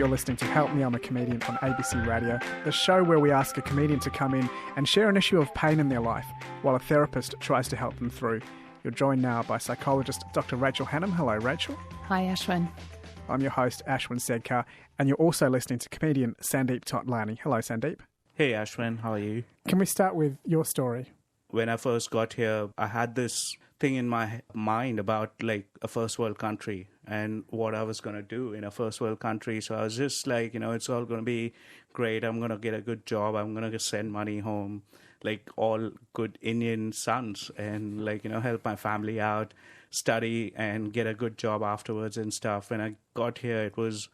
You're listening to Help Me, I'm a Comedian on ABC Radio, the show where we ask a comedian to come in and share an issue of pain in their life while a therapist tries to help them through. You're joined now by psychologist Dr Rachel Hannam. Hello, Rachel. Hi, Ashwin. I'm your host, Ashwin Segkar, and you're also listening to comedian Sandeep Totlani. Hello, Sandeep. Hey, Ashwin, how are you? Can we start with your story? When I first got here, I had this thing in my mind about like a first world country and what I was going to do in a first world country. So I was just like, it's all going to be great. I'm going to get a good job. I'm going to send money home, like all good Indian sons, and help my family out, study and get a good job afterwards and stuff. When I got here, it was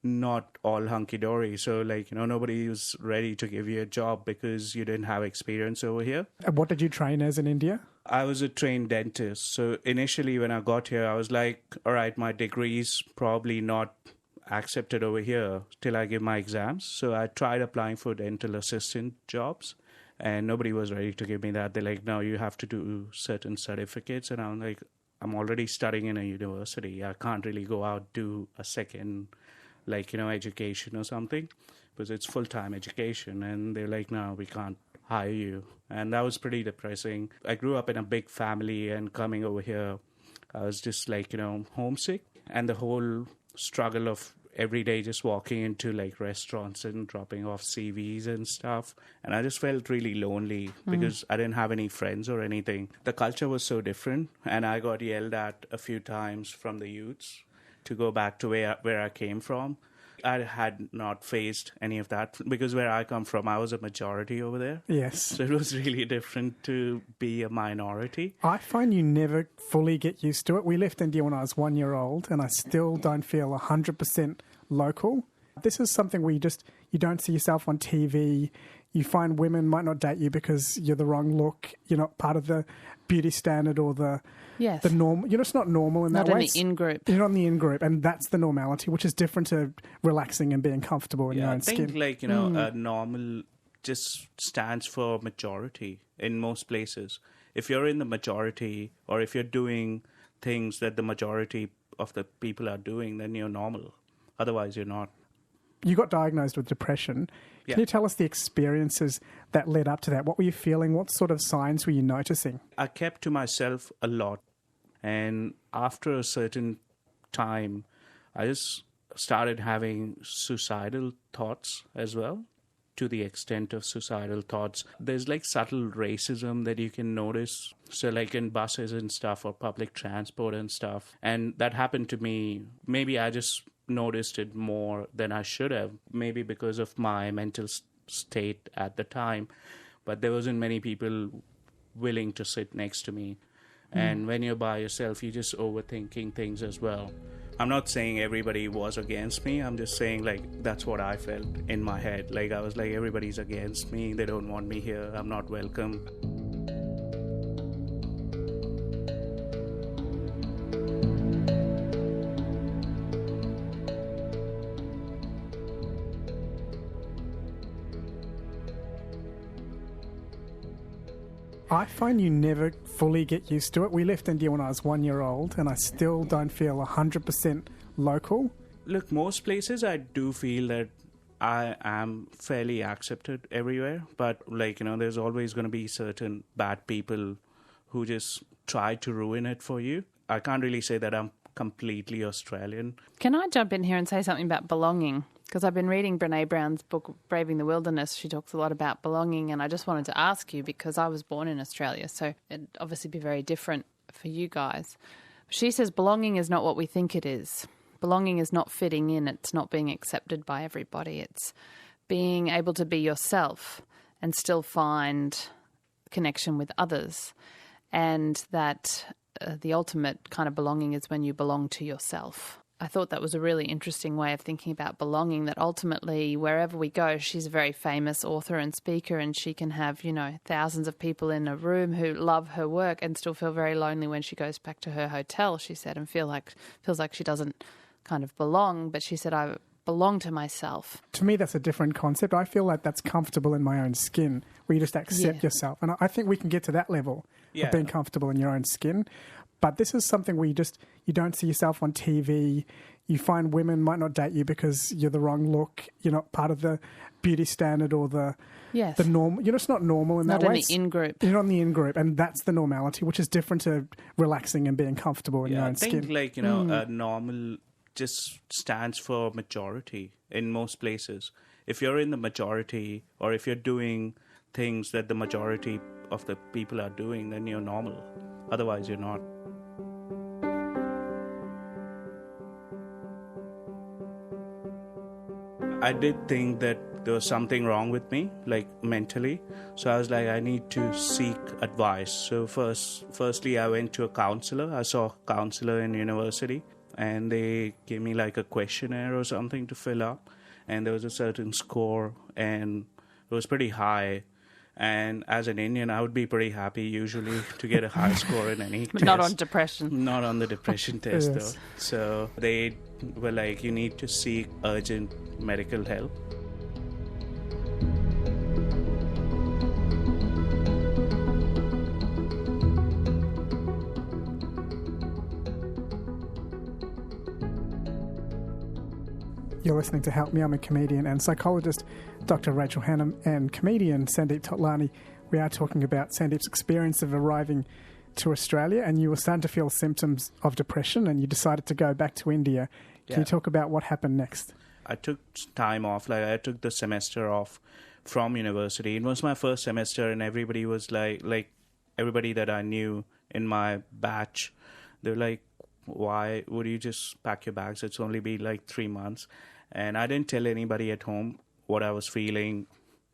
not all hunky-dory. So nobody was ready to give you a job because you didn't have experience over here. And what did you train as in India? I was a trained dentist. So initially when I got here, I was like, all right, my degree's probably not accepted over here till I give my exams. So I tried applying for dental assistant jobs and nobody was ready to give me that. They're like, no, you have to do certain certificates. And I'm like, I'm already studying in a university. I can't really go out do a second education or something, because it's full-time education. And they're like, no, we can't hire you. And that was pretty depressing. I grew up in a big family, and coming over here, I was just homesick. And the whole struggle of every day just walking into restaurants and dropping off CVs and stuff. And I just felt really lonely because I didn't have any friends or anything. The culture was so different, and I got yelled at a few times from the youths to go back to where I came from. I had not faced any of that because where I come from, I was a majority over there. Yes. So it was really different to be a minority. I find you never fully get used to it. We left India when I was 1 year old, and I still don't feel 100% local. This is something where you don't see yourself on TV. You find women might not date you because you're the wrong look. You're not part of the beauty standard or the norm. You're just not normal in that way. Not in the in-group. You're not in the in-group, and that's the normality, which is different to relaxing and being comfortable in your own skin. I think a normal just stands for majority in most places. If you're in the majority, or if you're doing things that the majority of the people are doing, then you're normal. Otherwise, you're not. You got diagnosed with depression. Can you tell us the experiences that led up to that? What were you feeling? What sort of signs were you noticing? I kept to myself a lot. And after a certain time, I just started having suicidal thoughts as well, to the extent of suicidal thoughts. There's subtle racism that you can notice. So in buses and stuff, or public transport and stuff. And that happened to me. Maybe I just noticed it more than I should have, maybe because of my mental state at the time. But there wasn't many people willing to sit next to me. And when you're by yourself, you're just overthinking things as well. I'm not saying everybody was against me. I'm just saying that's what I felt in my head. I was like, everybody's against me. They don't want me here. I'm not welcome. I find you never fully get used to it. We left India when I was 1 year old, and I still don't feel 100% local. Look, most places I do feel that I am fairly accepted everywhere. But, there's always going to be certain bad people who just try to ruin it for you. I can't really say that I'm completely Australian. Can I jump in here and say something about belonging? Because I've been reading Brene Brown's book, Braving the Wilderness. She talks a lot about belonging, and I just wanted to ask you, because I was born in Australia, so it'd obviously be very different for you guys. She says belonging is not what we think it is. Belonging is not fitting in. It's not being accepted by everybody. It's being able to be yourself and still find connection with others. And that the ultimate kind of belonging is when you belong to yourself. I thought that was a really interesting way of thinking about belonging, that ultimately wherever we go, she's a very famous author and speaker, and she can have, thousands of people in a room who love her work and still feel very lonely when she goes back to her hotel, she said, and feels like she doesn't kind of belong. But she said, I belong to myself. To me, that's a different concept. I feel like that's comfortable in my own skin, where you just accept yourself. And I think we can get to that level of being comfortable in your own skin. But this is something where you don't see yourself on TV. You find women might not date you because you're the wrong look. You're not part of the beauty standard or the norm. You're just not normal in that way. Not in the in-group. You're not in the in-group, and that's the normality, which is different to relaxing and being comfortable in your own skin. I think, a normal just stands for majority in most places. If you're in the majority, or if you're doing things that the majority of the people are doing, then you're normal. Otherwise, you're not. I did think that there was something wrong with me, like mentally. So I was like, I need to seek advice. So firstly, I went to a counselor. I saw a counselor in university, and they gave me like a questionnaire or something to fill up. And there was a certain score, and it was pretty high. And as an Indian, I would be pretty happy usually to get a high score in any test. Not on depression. Not on the depression test, Yes. though. So they were like, you need to seek urgent medical help. You're listening to Help Me. I'm a comedian and psychologist, Dr Rachel Hannam, and comedian Sandeep Totlani. We are talking about Sandeep's experience of arriving to Australia, and you were starting to feel symptoms of depression, and you decided to go back to India. Can you talk about what happened next? I took time off. Like I took the semester off from university. It was my first semester, and everybody was like everybody that I knew in my batch, they're like, why would you just pack your bags? It's only been like 3 months. And I didn't tell anybody at home what I was feeling.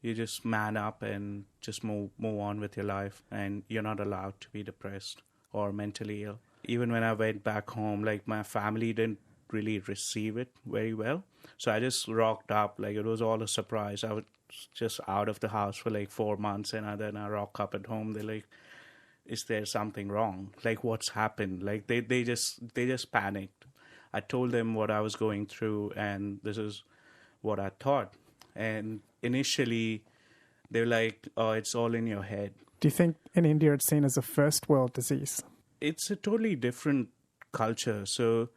You just man up and just move on with your life. And you're not allowed to be depressed or mentally ill. Even when I went back home, like my family didn't really receive it very well. So I just rocked up. Like it was all a surprise. I was just out of the house for like 4 months, and then I rock up at home. They're like, is there something wrong? Like what's happened? Like they just panicked. I told them what I was going through, and this is what I thought. And initially they were like, oh, it's all in your head. Do you think in India it's seen as a first world disease? It's a totally different culture. So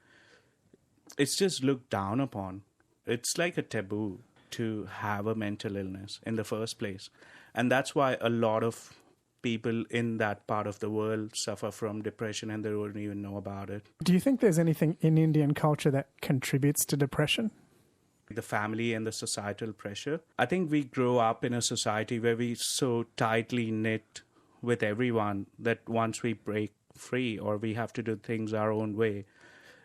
it's just looked down upon. It's like a taboo to have a mental illness in the first place. And that's why a lot of people in that part of the world suffer from depression, and they don't even know about it. Do you think there's anything in Indian culture that contributes to depression? The family and the societal pressure. I think we grow up in a society where we so tightly knit with everyone that once we break free or we have to do things our own way,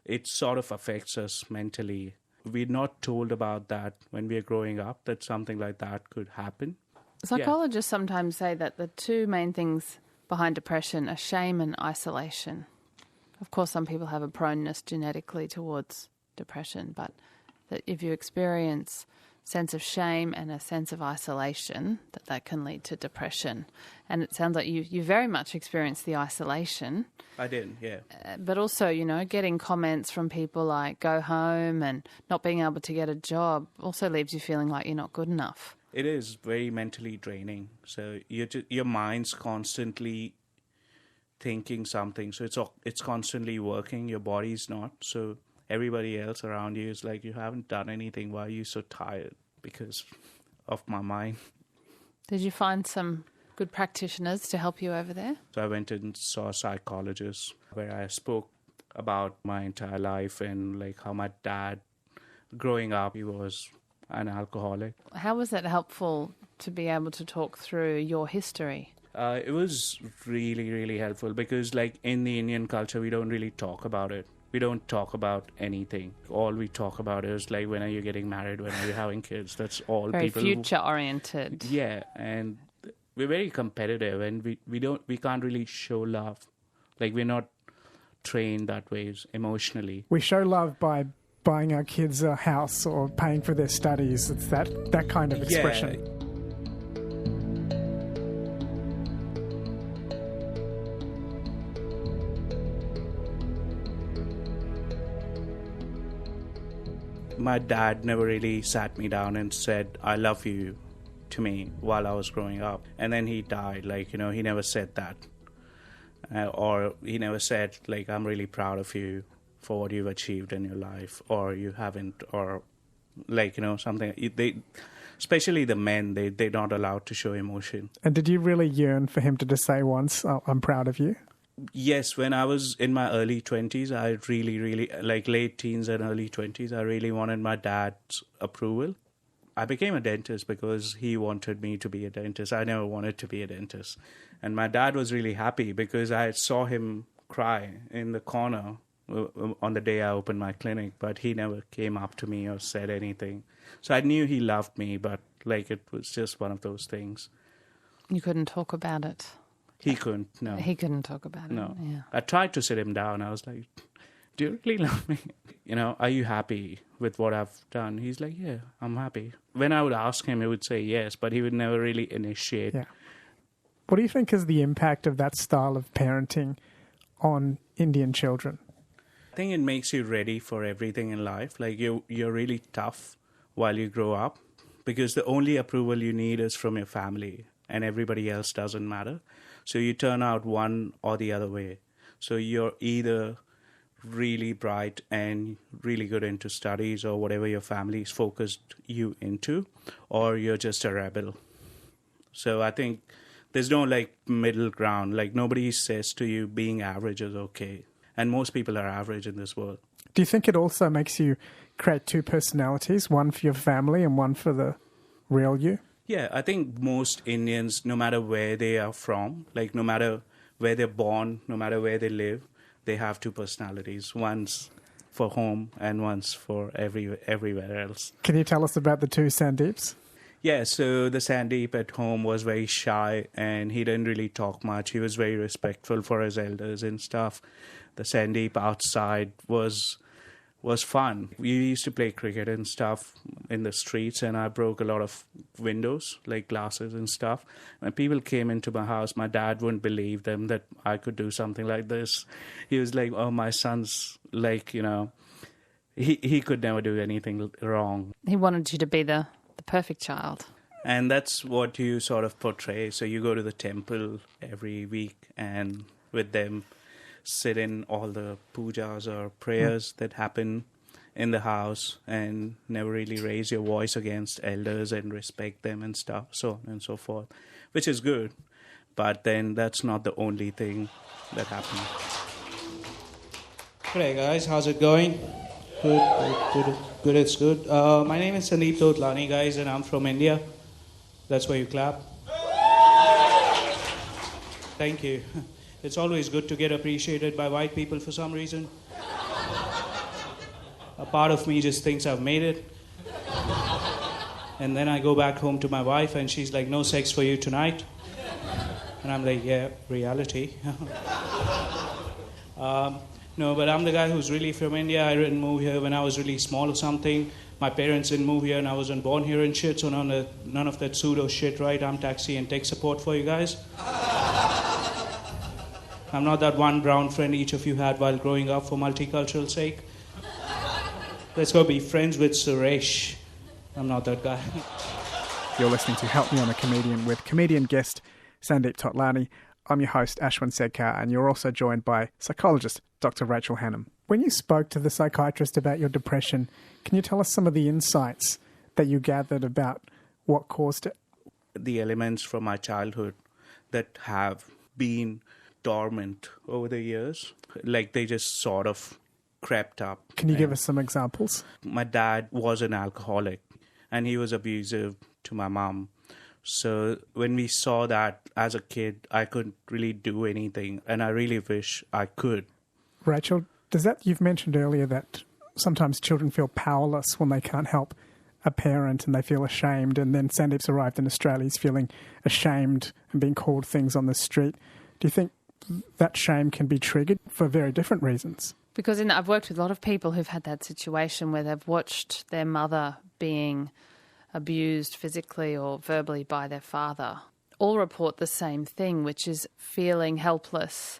it sort of affects us mentally. We're not told about that when we're growing up, that something like that could happen. Psychologists sometimes say that the two main things behind depression are shame and isolation. Of course, some people have a proneness genetically towards depression, but that if you experience a sense of shame and a sense of isolation, that can lead to depression. And it sounds like you very much experienced the isolation. I did, yeah. But also, getting comments from people like go home and not being able to get a job also leaves you feeling like you're not good enough. It is very mentally draining. So your mind's constantly thinking something. So it's constantly working. Your body's not. So everybody else around you is like, you haven't done anything. Why are you so tired? Because of my mind. Did you find some good practitioners to help you over there? So I went and saw a psychologist where I spoke about my entire life and like how my dad, growing up, he was an alcoholic. How was that helpful to be able to talk through your history? It was really, really helpful because like in the Indian culture, we don't really talk about it. We don't talk about anything. All we talk about is like, when are you getting married? When are you having kids? That's all. Very people. Future oriented. Yeah, and we're very competitive, and we can't really show love. Like we're not trained that way emotionally. We show love by buying our kids a house or paying for their studies. It's that kind of expression. Yeah. My dad never really sat me down and said, I love you to me while I was growing up. And then he died. Like, he never said that. Or he never said, like, I'm really proud of you for what you've achieved in your life, or you haven't, or like, something. They, especially the men, they're not allowed to show emotion. And did you really yearn for him to just say once, oh, I'm proud of you? Yes, when I was in my early 20s, I really, like late teens and early 20s, I really wanted my dad's approval. I became a dentist because he wanted me to be a dentist. I never wanted to be a dentist. And my dad was really happy because I saw him cry in the corner on the day I opened my clinic, but he never came up to me or said anything. So I knew he loved me, but like it was just one of those things. You couldn't talk about it. He couldn't, no. He couldn't talk about it. No. Yeah. I tried to sit him down. I was like, do you really love me? Are you happy with what I've done? He's like, yeah, I'm happy. When I would ask him, he would say yes, but he would never really initiate. Yeah. What do you think is the impact of that style of parenting on Indian children? I think it makes you ready for everything in life. Like you're really tough while you grow up because the only approval you need is from your family and everybody else doesn't matter. So you turn out one or the other way. So you're either really bright and really good into studies or whatever your family's focused you into, or you're just a rebel. So I think there's no like middle ground. Like nobody says to you being average is okay. And most people are average in this world. Do you think it also makes you create two personalities, one for your family and one for the real you? Yeah, I think most Indians, no matter where they are from, like no matter where they're born, no matter where they live, they have two personalities. One's for home and one's for everywhere else. Can you tell us about the two Sandeeps? Yeah, so the Sandeep at home was very shy and he didn't really talk much. He was very respectful for his elders and stuff. The Sandeep outside was fun. We used to play cricket and stuff in the streets, and I broke a lot of windows, like glasses and stuff. When people came into my house, my dad wouldn't believe them that I could do something like this. He was like, oh, my son's like, he could never do anything wrong. He wanted you to be the perfect child. And that's what you sort of portray. So you go to the temple every week and with them sit in all the pujas or prayers that happen in the house and never really raise your voice against elders and respect them and stuff, so on and so forth, which is good. But then that's not the only thing that happens. Hey guys, how's it going? Good, it's good. My name is Sandeep Totlani, guys, and I'm from India. That's why you clap. Thank you. It's always good to get appreciated by white people for some reason. A part of me just thinks I've made it. And then I go back home to my wife and she's like, no sex for you tonight. And I'm like, yeah, reality. No, but I'm the guy who's really from India. I didn't move here when I was really small or something. My parents didn't move here and I wasn't born here and shit, so none of that pseudo shit, right? I'm taxi and tech support for you guys. I'm not that one brown friend each of you had while growing up for multicultural sake. Let's go be friends with Suresh. I'm not that guy. You're listening to Help Me I'm a Comedian with comedian guest Sandeep Totlani. I'm your host, Ashwin Segkar, and you're also joined by psychologist Dr Rachel Hannam. When you spoke to the psychiatrist about your depression, can you tell us some of the insights that you gathered about what caused it? The elements from my childhood that have been dormant over the years, like they just sort of crept up. Can you give us some examples? My dad was an alcoholic and he was abusive to my mom. So when we saw that as a kid, I couldn't really do anything and I really wish I could. Rachel, you've mentioned earlier that sometimes children feel powerless when they can't help a parent and they feel ashamed, and then Sandeep's arrived in Australia, he's feeling ashamed and being called things on the street. Do you think that shame can be triggered for very different reasons? Because I've worked with a lot of people who've had that situation where they've watched their mother being abused physically or verbally by their father. All report the same thing, which is feeling helpless,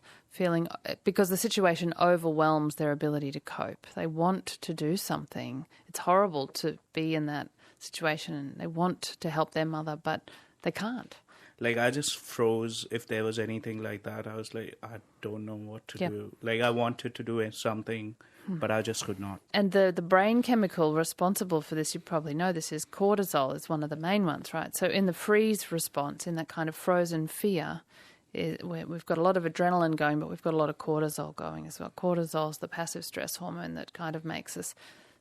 because the situation overwhelms their ability to cope. They want to do something. It's horrible to be in that situation and they want to help their mother, but they can't. Like, I just froze if there was anything like that. I was like, I don't know what to do. Like, I wanted to do something, but I just could not. And the brain chemical responsible for this, you probably know this, is cortisol is one of the main ones, right? So in the freeze response, in that kind of frozen fear, we've got a lot of adrenaline going, but we've got a lot of cortisol going as well. Cortisol is the passive stress hormone that kind of makes us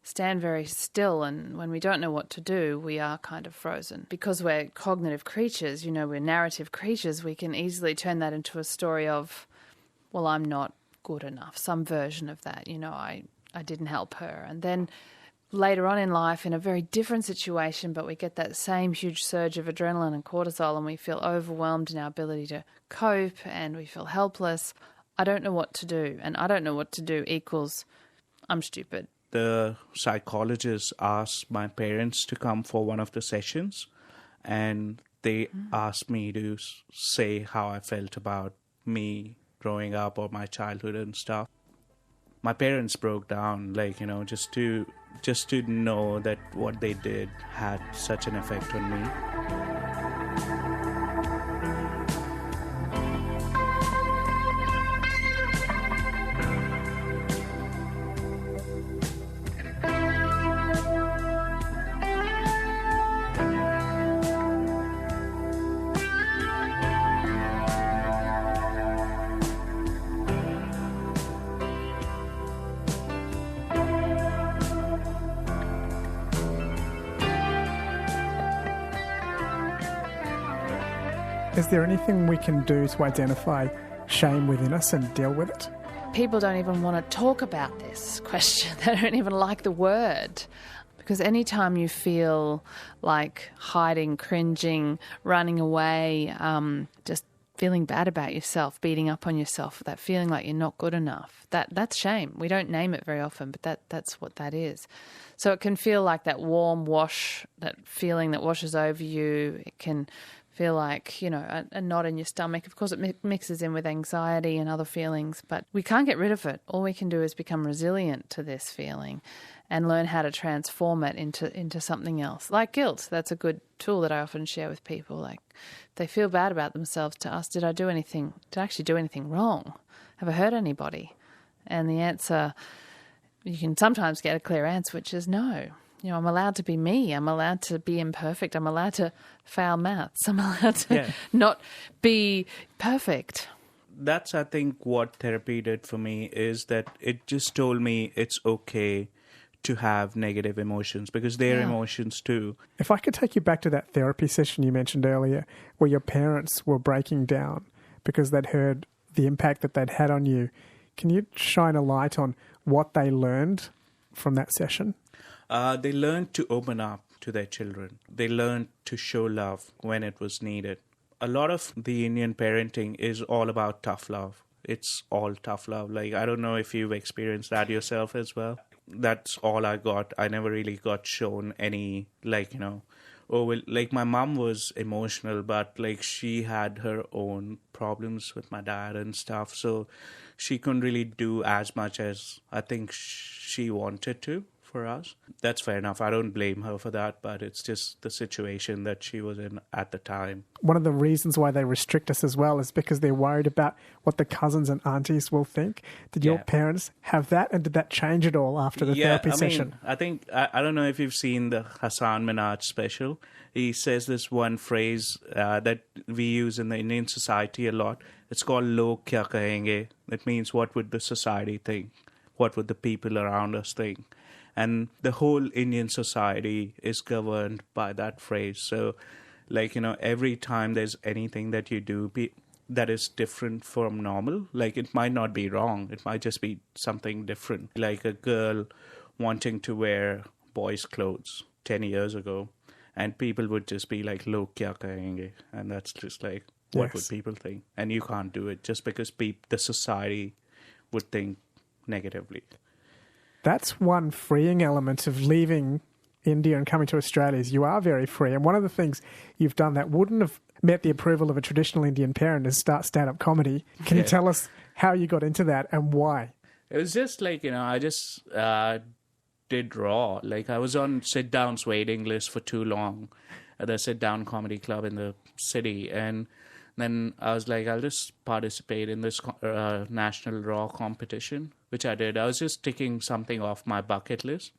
stand very still, and when we don't know what to do, we are kind of frozen. Because we're cognitive creatures, we're narrative creatures, we can easily turn that into a story of, well, I'm not good enough, some version of that, I didn't help her. And then later on in life, in a very different situation, but we get that same huge surge of adrenaline and cortisol, and we feel overwhelmed in our ability to cope, and we feel helpless. I don't know what to do, and I don't know what to do equals I'm stupid. The psychologist asked my parents to come for one of the sessions, and they asked me to say how I felt about me growing up or my childhood and stuff. My parents broke down, just to know that what they did had such an effect on me. Is there anything we can do to identify shame within us and deal with it? People don't even want to talk about this question. They don't even like the word. Because anytime you feel like hiding, cringing, running away, just feeling bad about yourself, beating up on yourself, that feeling like you're not good enough, that's shame. We don't name it very often, but that's what that is. So it can feel like that warm wash, that feeling that washes over you. It can feel like, a knot in your stomach. Of course, it mixes in with anxiety and other feelings, but we can't get rid of it. All we can do is become resilient to this feeling and learn how to transform it into something else. Like guilt, that's a good tool that I often share with people. Like, if they feel bad about themselves, to ask, did I actually do anything wrong? Have I hurt anybody? And the answer, you can sometimes get a clear answer, which is no. I'm allowed to be me. I'm allowed to be imperfect. I'm allowed to fail maths. I'm allowed to not be perfect. That's, I think, what therapy did for me, is that it just told me it's okay to have negative emotions, because they're emotions too. If I could take you back to that therapy session you mentioned earlier, where your parents were breaking down because they'd heard the impact that they'd had on you, can you shine a light on what they learned from that session? They learned to open up to their children. They learned to show love when it was needed. A lot of the Indian parenting is all about tough love. It's all tough love. Like, I don't know if you've experienced that yourself as well. That's all I got. I never really got shown any, my mom was emotional, but she had her own problems with my dad and stuff. So she couldn't really do as much as I think she wanted to for us. That's fair enough. I don't blame her for that, but it's just the situation that she was in at the time. One of the reasons why they restrict us as well is because they're worried about what the cousins and aunties will think. Did your parents have that, and did that change at all after the therapy session? I think, I don't know if you've seen the Hassan Minhaj special. He says this one phrase that we use in the Indian society a lot. It's called "Log kya kahenge." It means, what would the society think? What would the people around us think? And the whole Indian society is governed by that phrase. So, every time there's anything that you do that is different from normal, it might not be wrong. It might just be something different. Like a girl wanting to wear boys' clothes 10 years ago, and people would just be like, "Log kya kahenge?" And that's just what would people think? And you can't do it just because the society would think negatively. That's one freeing element of leaving India and coming to Australia, is you are very free. And one of the things you've done that wouldn't have met the approval of a traditional Indian parent is start stand-up comedy. Can you tell us how you got into that and why? It was just I just did raw. I was on sit-downs waiting list for too long. at the sit-down comedy club in the city. And then I was like, I'll just participate in this National Raw competition, which I did. I was just ticking something off my bucket list.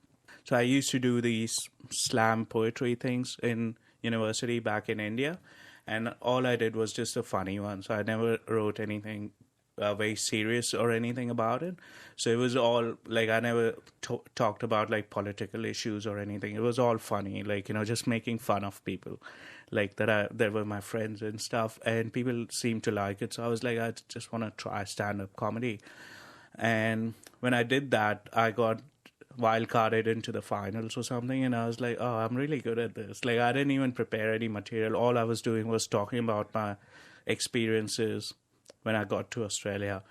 So I used to do these slam poetry things in university back in India. And all I did was just a funny one. So I never wrote anything very serious or anything about it. So it was all like, I never talked about like political issues or anything. It was all funny, like, just making fun of people like that were my friends and stuff. And people seemed to like it. So I was like, I just want to try stand-up comedy. And when I did that, I got wildcarded into the finals or something, and I was like, oh, I'm really good at this. Like, I didn't even prepare any material. All I was doing was talking about my experiences when I got to Australia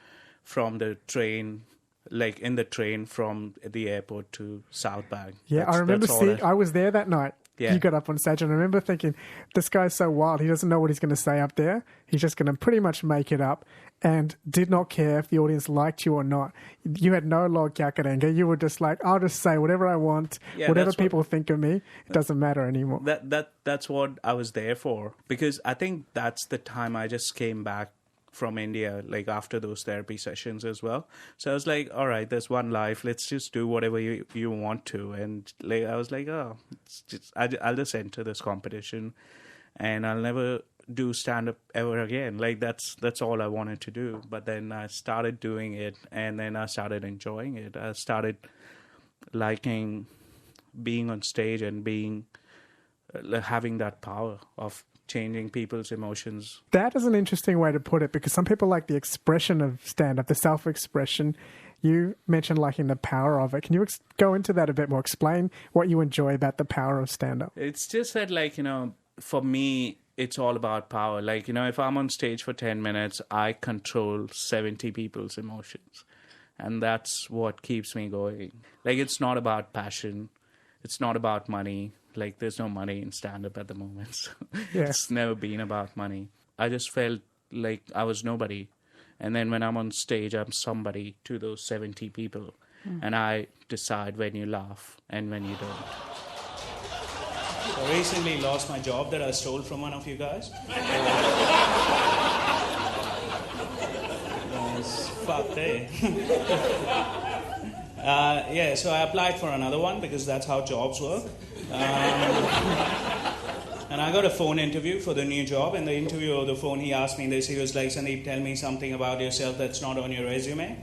from the train, like in the train from the airport to South Bank. Yeah, I remember I was there that night. Yeah. You got up on stage, and I remember thinking, this guy's so wild, he doesn't know what he's going to say up there. He's just going to pretty much make it up, and did not care if the audience liked you or not. You had no log yakaranga. You were just like, I'll just say whatever I want, whatever people think of me. It doesn't matter anymore. That's what I was there for, because I think that's the time I just came back from India, like after those therapy sessions as well. So I was like, all right, there's one life. Let's just do whatever you want to. And like, I was like, I'll just enter this competition, and I'll never do stand-up ever again. Like that's all I wanted to do. But then I started doing it, and then I started enjoying it. I started liking being on stage and having that power of changing people's emotions. That is an interesting way to put it, because some people like the expression of stand-up, the self-expression. You mentioned liking the power of it. Can you go into that a bit more? Explain what you enjoy about the power of stand-up. It's just that, like, for me, it's all about power. Like, if I'm on stage for 10 minutes, I control 70 people's emotions. And that's what keeps me going. Like, it's not about passion. It's not about money. Like, there's no money in stand-up at the moment. So yeah. It's never been about money. I just felt like I was nobody. And then when I'm on stage, I'm somebody to those 70 people. And I decide when you laugh and when you don't. I recently lost my job that I stole from one of you guys. It's fucked, eh? So I applied for another one because that's how jobs work. And I got a phone interview for the new job. And the interview over the phone, he asked me this. He was like, Sandeep, tell me something about yourself that's not on your resume.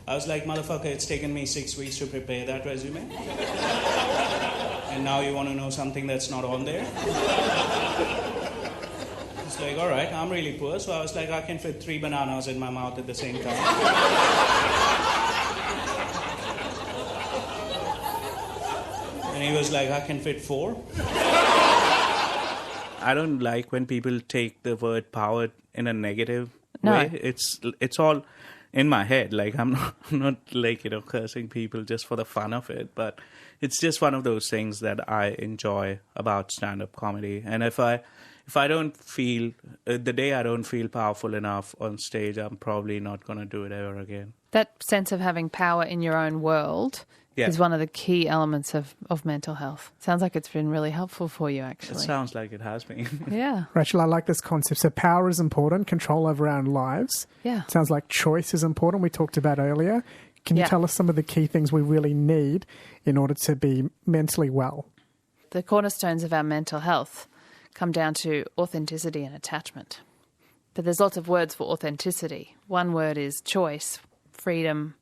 I was like, motherfucker, it's taken me 6 weeks to prepare that resume. And now you want to know something that's not on there? It's like, all right, I'm really poor. So I was like, I can fit 3 bananas in my mouth at the same time. And he was like, I can fit 4. I don't like when people take the word power in a negative No. way. It's all in my head. Like, I'm not like, cursing people just for the fun of it. But it's just one of those things that I enjoy about stand-up comedy. And if I don't feel, the day I don't feel powerful enough on stage, I'm probably not going to do it ever again. That sense of having power in your own world is one of the key elements of mental health. Sounds like it's been really helpful for you, actually. It sounds like it has been. Yeah. Rachel, I like this concept. So power is important, control over our own lives. Yeah. Sounds like choice is important, we talked about earlier. Can you tell us some of the key things we really need in order to be mentally well? The cornerstones of our mental health come down to authenticity and attachment. But there's lots of words for authenticity. One word is choice, freedom.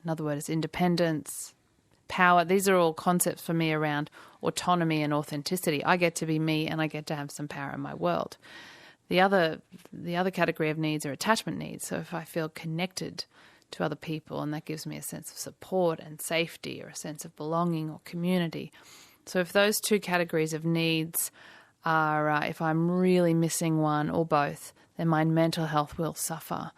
Another word is independence, power. These are all concepts for me around autonomy and authenticity. I get to be me and I get to have some power in my world. The other category of needs are attachment needs. So if I feel connected to other people, and that gives me a sense of support and safety, or a sense of belonging or community. So if those two categories of needs are, if I'm really missing one or both, then my mental health will suffer.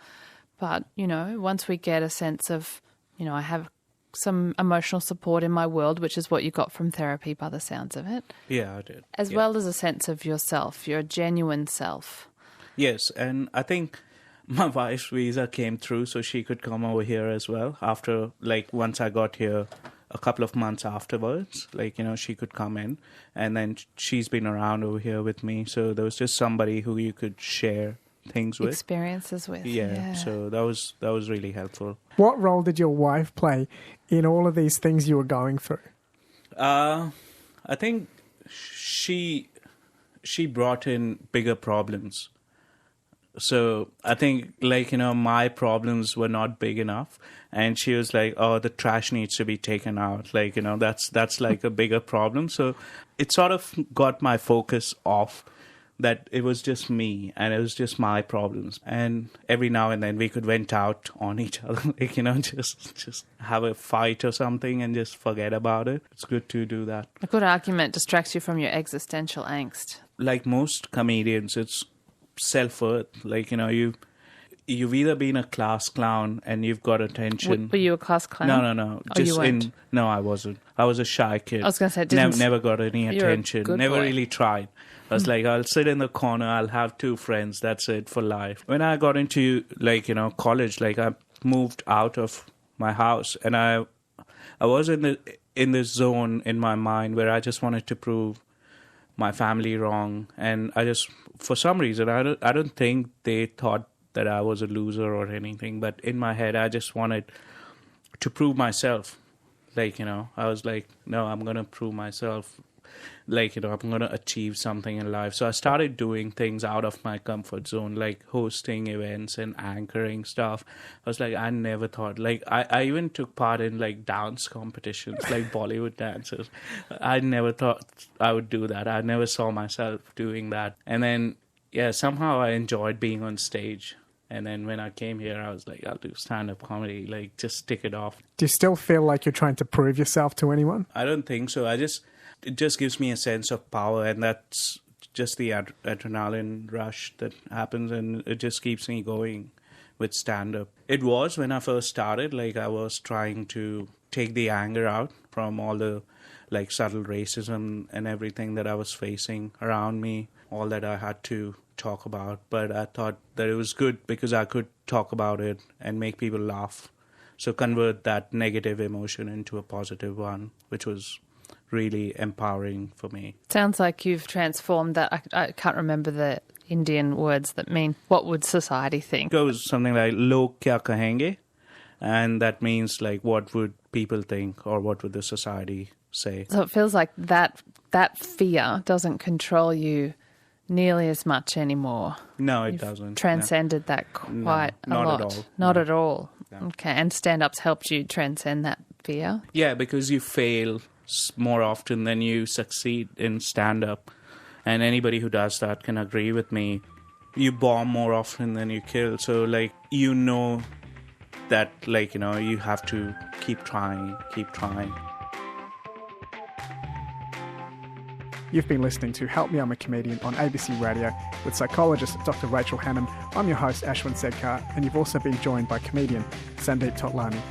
But, once we get a sense of, I have some emotional support in my world, which is what you got from therapy by the sounds of it. Yeah, I did. As well as a sense of yourself, your genuine self. Yes, and I think my wife's visa came through so she could come over here as well after, once I got here a couple of months afterwards, like, she could come in, and then she's been around over here with me. So there was just somebody who you could share things with. Experiences with. Yeah. So that was really helpful. What role did your wife play in all of these things you were going through? I think she brought in bigger problems. So I think, like, my problems were not big enough. And she was like, oh, the trash needs to be taken out. Like, that's like a bigger problem. So it sort of got my focus off that it was just me and it was just my problems. And every now and then we could vent out on each other, like, just have a fight or something and just forget about it. It's good to do that. A good argument distracts you from your existential angst. Like most comedians, it's self-worth. Like, you've either been a class clown and you've got attention. Were you a class clown? No. Oh, you weren't? No, I wasn't. I was a shy kid. I was going to say, never got any attention. Never boy. Really tried. I was like, I'll sit in the corner. I'll have 2 friends. That's it for life. When I got into, like, college, like, I moved out of my house, and I was in this zone in my mind where I just wanted to prove my family wrong. And I just, for some reason, I don't think they thought that I was a loser or anything, but in my head, I just wanted to prove myself. Like, I was like, no, I'm going to prove myself. Like, I'm going to achieve something in life. So I started doing things out of my comfort zone, like hosting events and anchoring stuff. I was like, I never thought, like, I even took part in, like, dance competitions, like Bollywood dances. I never thought I would do that. I never saw myself doing that. And then, yeah, somehow I enjoyed being on stage. And then when I came here, I was like, I'll do stand-up comedy, like, just tick it off. Do you still feel like you're trying to prove yourself to anyone? I don't think so. It just gives me a sense of power, and that's just the adrenaline rush that happens, and it just keeps me going with stand-up. It was when I first started, like, I was trying to take the anger out from all the, like, subtle racism and everything that I was facing around me, all that I had to talk about. But I thought that it was good because I could talk about it and make people laugh. So convert that negative emotion into a positive one, which was really empowering for me. Sounds like you've transformed that. I can't remember the Indian words that mean, what would society think? It goes something like, log kya kahenge? And that means, like, what would people think, or what would the society say? So it feels like that fear doesn't control you nearly as much anymore. No, it doesn't. Transcended that quite a lot. Not at all. Not at all. No. Okay, and stand-up's helped you transcend that fear? Yeah, because you fail more often than you succeed in stand-up. And anybody who does that can agree with me. You bomb more often than you kill. So, like, that, like, you have to keep trying. You've been listening to Help Me, I'm a Comedian on ABC Radio with psychologist Dr Rachel Hannam. I'm your host, Ashwin Segkar, and you've also been joined by comedian Sandeep Totlani.